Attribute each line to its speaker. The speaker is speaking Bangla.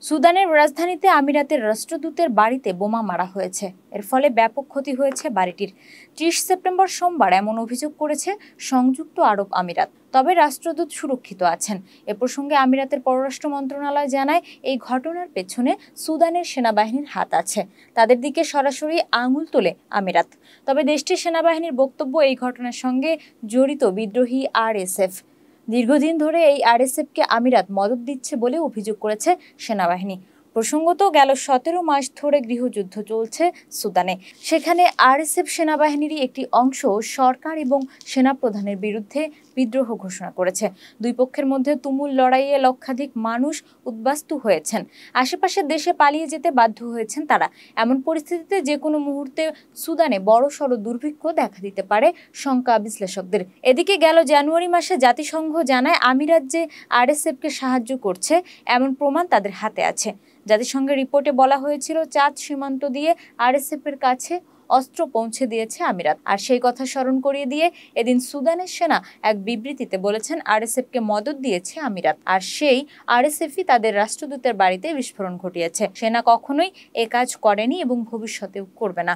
Speaker 1: সুদানের রাজধানীতে আমিরাতের রাষ্ট্রদূতের বাড়িতে বোমা মারা হয়েছে। এর ফলে ব্যাপক ক্ষতি হয়েছে বাড়িটির। 30 সেপ্টেম্বর সোমবার এমন অভিযোগ করেছে সংযুক্ত আরব আমিরাত। তবে রাষ্ট্রদূত সুরক্ষিত আছেন। এ প্রসঙ্গে আমিরাতের পররাষ্ট্র মন্ত্রণালয় জানায়, এই ঘটনার পেছনে সুদানের সেনাবাহিনীর হাত আছে। তাদের দিকে সরাসরি আঙুল তোলে আমিরাত। তবে দেশটির সেনাবাহিনীর বক্তব্য, এই ঘটনার সঙ্গে জড়িত বিদ্রোহী আরএসএফ। দীর্ঘদিন ধরে এই আরএসএফকে আমিরাত মদদ দিচ্ছে বলে অভিযোগ করেছে সেনাবাহিনী। প্রসঙ্গত, গেল 17 মাস ধরে গৃহযুদ্ধ চলছে সুদানে। সেখানে আরএসএফ সেনাবাহিনীরই একটি অংশ সরকার এবং সেনাপ্রধানের বিরুদ্ধে বিদ্রোহ ঘোষণা করেছে। দুই পক্ষের মধ্যে তুমুল লড়াইয়ে লক্ষাধিক মানুষ উদ্বাস্তু হয়েছেন। আশেপাশের দেশে পালিয়ে যেতে বাধ্য হয়েছেন তারা। এমন পরিস্থিতিতে যে কোনো মুহূর্তে সুদানে বড়সড় দুর্ভিক্ষ দেখা দিতে পারে শঙ্কা বিশ্লেষকদের। এদিকে গেল জানুয়ারি মাসে জাতিসংঘ জানায়, আমিরাত যে আরএসএফকে সাহায্য করছে এমন প্রমাণ তাদের হাতে আছে। জাতিসংঘের রিপোর্টে বলা হয়েছিল, চাঁদ সীমান্ত দিয়ে আরএসএফের কাছে অস্ত্র পৌঁছে দিয়েছে আমিরাত। আর সেই কথা স্মরণ করিয়ে দিয়ে এদিন সুদানের সেনা এক বিবৃতিতে বলেছেন, আরএসএফকে মদদ দিয়েছে আমিরাত, আর সেই আরএসএফই তাদের রাষ্ট্রদূতের বাড়িতে বিস্ফোরণ ঘটিয়েছে। সেনা কখনোই এ কাজ করেনি এবং ভবিষ্যতেও করবে না।